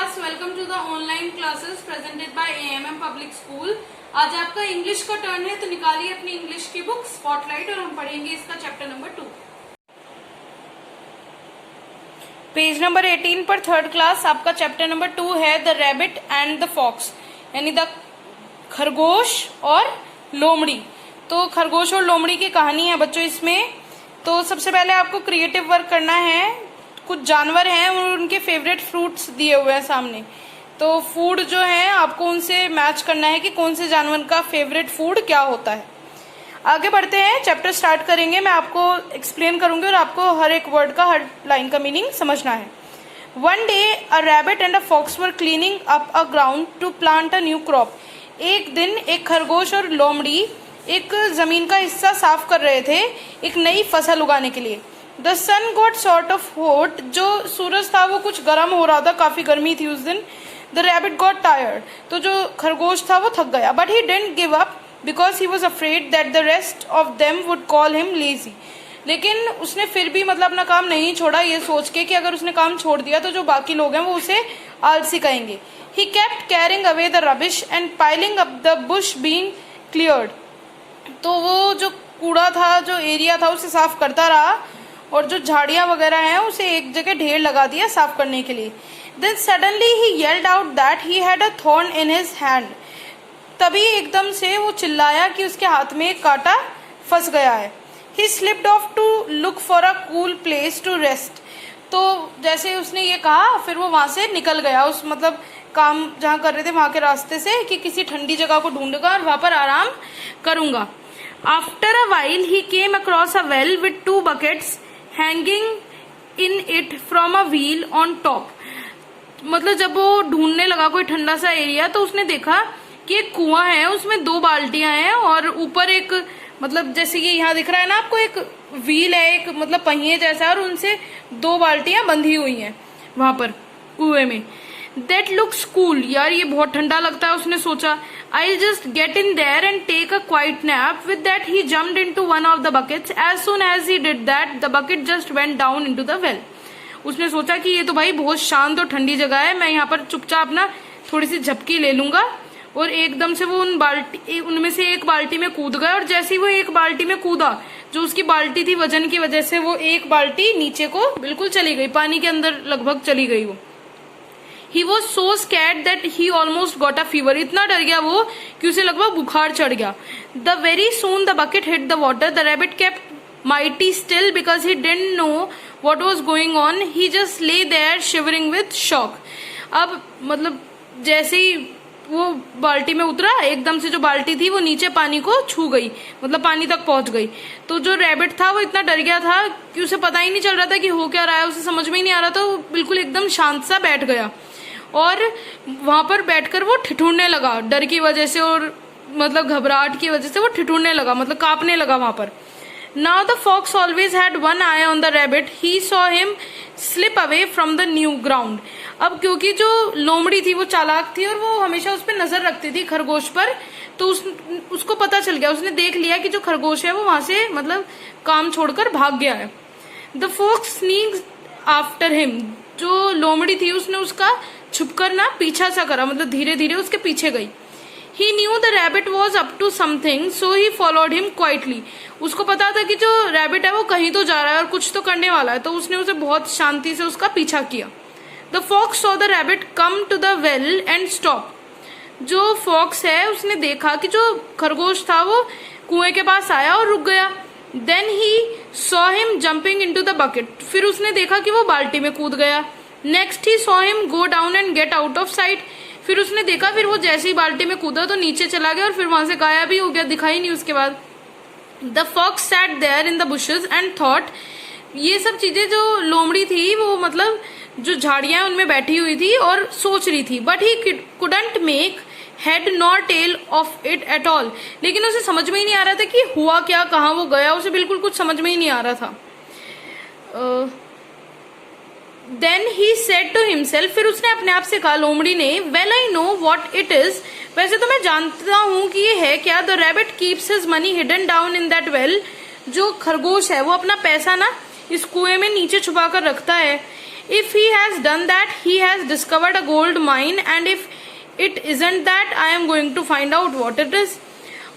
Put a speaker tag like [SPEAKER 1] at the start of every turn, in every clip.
[SPEAKER 1] class, welcome to the online classes presented by AMM Public School। आज आपका English का turn है, तो निकालिए अपनी इंग्लिश की बुक स्पॉटलाइट और हम पढ़ेंगे इसका चैप्टर नंबर 2। पेज नंबर 18 पर थर्ड क्लास आपका चैप्टर नंबर 2 है the rabbit and the fox, यानी द खरगोश और लोमड़ी। तो खरगोश और लोमड़ी की कहानी है बच्चों इसमें। तो सबसे पहले आपको क्रिएटिव वर्क करना है। कुछ जानवर हैं और उनके फेवरेट फ्रूट्स दिए हुए हैं सामने, तो फूड जो है आपको उनसे मैच करना है कि कौन से जानवर का फेवरेट फूड क्या होता है। आगे बढ़ते हैं, चैप्टर स्टार्ट करेंगे। मैं आपको एक्सप्लेन करूंगी और आपको हर एक वर्ड का, हर लाइन का मीनिंग समझना है। One day a rabbit and a fox were cleaning up a ground to plant a new crop. एक दिन एक खरगोश और लोमड़ी एक जमीन का हिस्सा साफ कर रहे थे एक नई फसल उगाने के लिए। The sun got sort of hot, जो सूरज था वो कुछ गर्म हो रहा था, काफी गर्मी थी उस दिन। द रैबिट गॉट टायर्ड, तो जो खरगोश था वो थक गया। But he didn't give up because he was afraid that the rest of them would call him lazy. लेकिन उसने फिर भी अपना काम नहीं छोड़ा, ये सोच के कि अगर उसने काम छोड़ दिया तो जो बाकी लोग हैं वो उसे आलसी कहेंगे। He kept carrying away the rubbish and piling up the bush been cleared. तो वो जो कूड़ा था, जो एरिया था, उसे साफ करता रहा और जो झाड़ियां वगैरह हैं उसे एक जगह ढेर लगा दिया साफ करने के लिए। Then suddenly he yelled out that he had a thorn in his hand. तभी एकदम से वो चिल्लाया कि उसके हाथ में एक कांटा फंस गया है। He slipped off to look for a cool place to rest. तो जैसे उसने ये कहा, फिर वो वहां से निकल गया, उस काम जहाँ कर रहे थे वहां के रास्ते से, कि किसी ठंडी जगह को ढूंढूंगा और वहां पर आराम करूंगा। After a while he came across a well with 2 buckets hanging in it from a wheel on top. जब वो ढूंढने लगा कोई ठंडा सा एरिया, तो उसने देखा कि एक कुआं है, उसमें 2 बाल्टियां हैं और ऊपर एक जैसे कि यहाँ दिख रहा है ना आपको, एक व्हील है, एक पहिए जैसा, और उनसे 2 बाल्टियां बंधी हुई हैं वहां पर कुएं में। That looks cool, यार ये बहुत ठंडा लगता है, उसने सोचा। I'll just get in there and take a quiet nap. With that, he jumped into one of the buckets. As soon as he did that, the bucket just went down into the well. उसने सोचा कि ये तो भाई बहुत शांत और ठंडी जगह है, मैं यहाँ पर चुपचाप ना थोड़ी सी झपकी ले लूंगा। और एकदम से वो उनमें से एक बाल्टी में कूद गया, और जैसे ही वो एक बाल्टी में कूदा, जो उसकी बाल्टी थी, वजन की वजह से वो एक बाल्टी नीचे को बिल्कुल चली गई, पानी के अंदर लगभग चली गई वो। He was so scared that he almost got a fever. इतना डर गया वो कि उसे लगभग बुखार चढ़ गया। The very soon the bucket hit the water. The rabbit kept mighty still because he didn't know what was going on. He just lay there shivering with shock. अब जैसे ही वो बाल्टी में उतरा, एकदम से जो बाल्टी थी वो नीचे पानी को छू गई, पानी तक पहुंच गई। तो जो रैबिट था वो इतना डर गया था कि उसे पता ही नहीं चल रहा था कि हो क्या रहा है, उसे समझ में ही नहीं आ रहा था। वो बिल्कुल एकदम शांत सा बैठ गया और वहां पर बैठकर वो ठिठुरने लगा, डर की वजह से और घबराहट की वजह से वो ठिठुरने लगा, कांपने लगा वहां पर। Now the fox always had one eye on the rabbit, he saw him slip away from the new ground. अब क्योंकि जो लोमड़ी थी वो चालाक थी और वो हमेशा उस पर नजर रखती थी, खरगोश पर, तो उसको पता चल गया, उसने देख लिया कि जो खरगोश है वो वहां से काम छोड़कर भाग गया है। The fox sneaked after him, जो लोमड़ी थी उसने उसका छुपकर ना पीछा सा करा, धीरे धीरे उसके पीछे गई। He knew the rabbit was up to something, so he followed him quietly. उसको पता था कि जो रैबिट है वो कहीं तो जा रहा है और कुछ तो करने वाला है, तो उसने उसे बहुत शांति से उसका पीछा किया। The fox saw the rabbit come to the well and stop. जो फॉक्स है उसने देखा कि जो खरगोश था वो कुएं के पास आया और रुक गया। Then he saw him jumping into the bucket. फिर उसने देखा कि वो बाल्टी में कूद गया। Next he saw him go down and get out of sight. फिर उसने देखा, फिर वो जैसे ही बाल्टी में कूदा तो नीचे चला गया और फिर वहां से गायब भी हो गया, दिखाई नहीं उसके बाद। The fox sat there in the bushes and thought, ये सब चीजें जो लोमड़ी थी वो जो झाड़ियां उनमें बैठी हुई थी और सोच रही थी। But he couldn't make head nor tail of it at all. लेकिन उसे समझ में ही नहीं आ रहा था कि हुआ क्या, कहाँ वो गया, उसे बिल्कुल कुछ समझ में ही नहीं आ रहा था। Then he said to himself, फिर उसने अपने आप से कहा, लोमड़ी ने, Well I know what it is. वैसे तो मैं जानता हूँ कि ये है क्या। The rabbit keeps his money hidden down in that well. जो खरगोश है वो अपना पैसा ना इस कुएं में नीचे छुपा कर रखता है। If he has done that he has discovered a gold mine and if it isn't that I am going to find out what it is.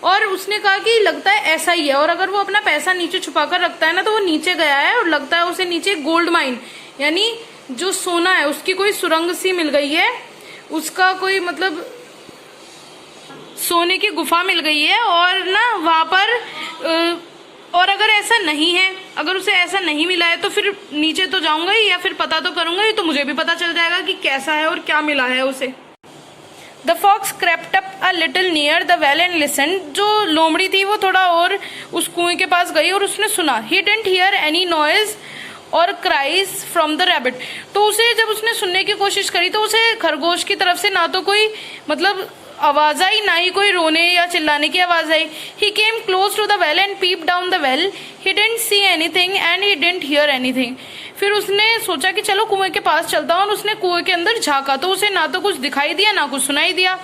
[SPEAKER 1] और उसने कहा कि लगता है ऐसा ही है, और अगर वो अपना पैसा नीचे छुपा कर रखता है ना तो वो नीचे गया है और लगता है उसे नीचे गोल्ड माइन यानी जो सोना है उसकी कोई सुरंग सी मिल गई है, उसका कोई मतलब सोने की गुफा मिल गई है और ना वहां पर और अगर ऐसा नहीं है, अगर उसे ऐसा नहीं मिला है तो फिर नीचे तो जाऊंगा ही या फिर पता तो करूंगा ही, तो मुझे भी पता चल जाएगा कि कैसा है और क्या मिला है उसे। The fox crept up a little near the well and listened। जो लोमड़ी थी वो थोड़ा और उस कुएं के पास गई और उसने सुना। He didn't hear any noise or cries from the rabbit। तो उसे जब उसने सुनने की कोशिश करी तो उसे खरगोश की तरफ से ना तो कोई मतलब आवाज आई, ना ही कोई रोने या चिल्लाने की आवाज आई। He came close to the well and peeped down the well। He didn't see anything and he didn't hear anything। फिर उसने सोचा कि चलो कुएं के पास चलता हूं और उसने कुएं के अंदर झांका तो उसे ना तो कुछ दिखाई दिया ना कुछ सुनाई दिया।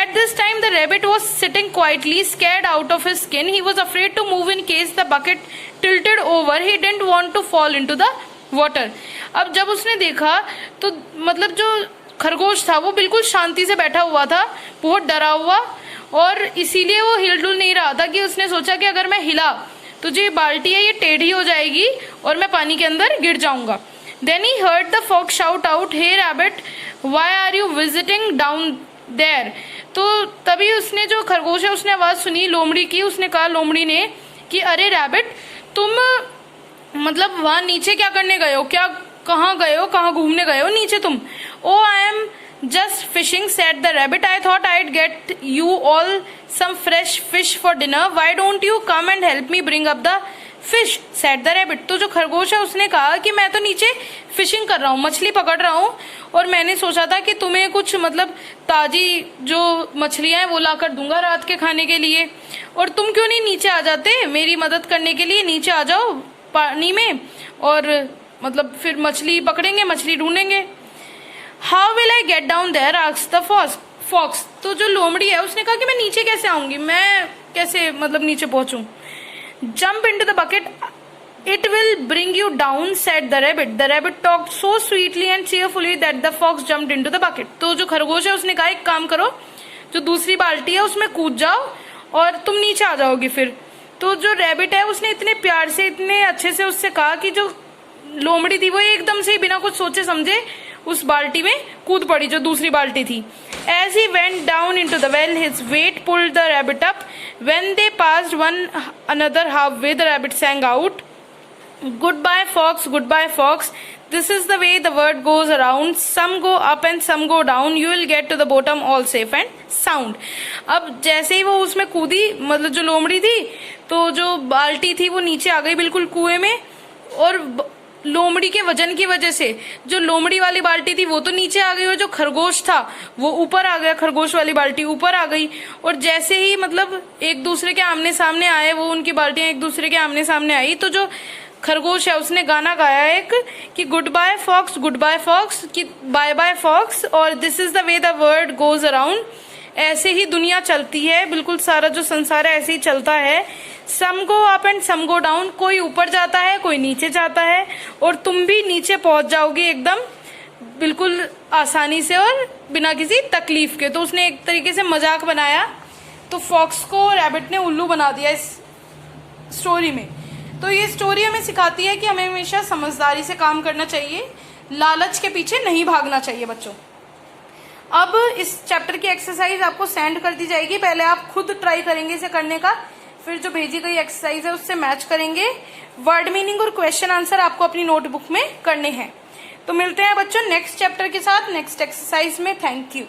[SPEAKER 1] At this time the rabbit was sitting quietly, scared out of his skin। He was afraid to move in case the bucket tilted over। He didn't want to fall into the water। अब जब उसने देखा तो मतलब जो खरगोश था वो बिल्कुल शांति से बैठा हुआ था, बहुत डरा हुआ, और इसीलिए वो हिलडुल नहीं रहा था कि उसने सोचा कि अगर मैं हिला तो जो ये बाल्टी है ये टेढ़ी हो जाएगी और मैं पानी के अंदर गिर जाऊंगा। Then he heard the fox shout out, "Hey rabbit, why are you visiting down there?" तो तभी उसने जो खरगोश है उसने आवाज सुनी लोमड़ी की। उसने कहा लोमड़ी ने कि अरे रैबिट तुम मतलब वहां नीचे क्या करने गए हो, क्या कहाँ गए हो, कहाँ घूमने गए हो नीचे तुम। Oh I am just fishing said the rabbit, I thought I'd get you all some fresh fish for dinner, why don't you come and help me bring up the fish said the rabbit। तो जो खरगोश है उसने कहा कि मैं तो नीचे फिशिंग कर रहा हूँ, मछली पकड़ रहा हूँ, और मैंने सोचा था कि तुम्हें कुछ मतलब ताजी जो मछलियां हैं वो लाकर दूंगा रात के खाने के लिए, और तुम क्यों नहीं नीचे आ जाते मेरी मदद करने के लिए, नीचे आ जाओ पानी में और मतलब फिर मछली पकड़ेंगे, मछली ढूंढेंगे। How will I get down there asked the fox. तो जो लोमड़ी है उसने कहा कि मैं नीचे कैसे आऊंगी, मैं कैसे मतलब नीचे पहुंचूं। Jump into the bucket, it will bring you down said the rabbit. The rabbit talked so sweetly and cheerfully that the fox jumped into the bucket. तो जो खरगोश है उसने कहा एक काम करो, जो दूसरी बाल्टी है उसमें कूद जाओ और तुम नीचे आ जाओगी फिर। तो जो रैबिट है उसने इतने प्यार से इतने अच्छे से उससे कहा कि जो लोमड़ी थी वो एकदम से बिना कुछ सोचे समझे उस बाल्टी में कूद पड़ी जो दूसरी बाल्टी थी। As he went down into the well, his weight pulled the rabbit up. When they passed one another halfway, the rabbit sang out, "Goodbye, fox, goodbye, fox. This is the way the word goes around. Some go up and some go down. You will get to the bottom all safe and sound." अब जैसे ही वो उसमें कूदी मतलब जो लोमड़ी थी तो जो बाल्टी थी वो नीचे आ गई बिल्कुल कुएं में, और लोमड़ी के वजन की वजह से जो लोमड़ी वाली बाल्टी थी वो तो नीचे आ गई और जो खरगोश था वो ऊपर आ गया, खरगोश वाली बाल्टी ऊपर आ गई। और जैसे ही मतलब एक दूसरे के आमने सामने आए, वो उनकी बाल्टियां एक दूसरे के आमने सामने आई, तो जो खरगोश है उसने गाना गाया एक कि गुड बाय फॉक्स, कि बाय बाय फॉक्स, और this is the way the world goes around. ऐसे ही दुनिया चलती है, बिल्कुल सारा जो संसार है ऐसे ही चलता है। Some go up and some go down, कोई ऊपर जाता है कोई नीचे जाता है, और तुम भी नीचे पहुंच जाओगे एकदम बिल्कुल आसानी से और बिना किसी तकलीफ के। तो उसने एक तरीके से मजाक बनाया, तो फॉक्स को रैबिट ने उल्लू बना दिया इस स्टोरी में। तो ये स्टोरी हमें सिखाती है कि हमें हमेशा समझदारी से काम करना चाहिए, लालच के पीछे नहीं भागना चाहिए बच्चों। अब इस चैप्टर की एक्सरसाइज आपको सेंड कर दी जाएगी, पहले आप खुद ट्राई करेंगे इसे करने का, फिर जो भेजी गई एक्सरसाइज है उससे मैच करेंगे। वर्ड मीनिंग और क्वेश्चन आंसर आपको अपनी नोटबुक में करने हैं। तो मिलते हैं बच्चों नेक्स्ट चैप्टर के साथ नेक्स्ट एक्सरसाइज में। Thank you.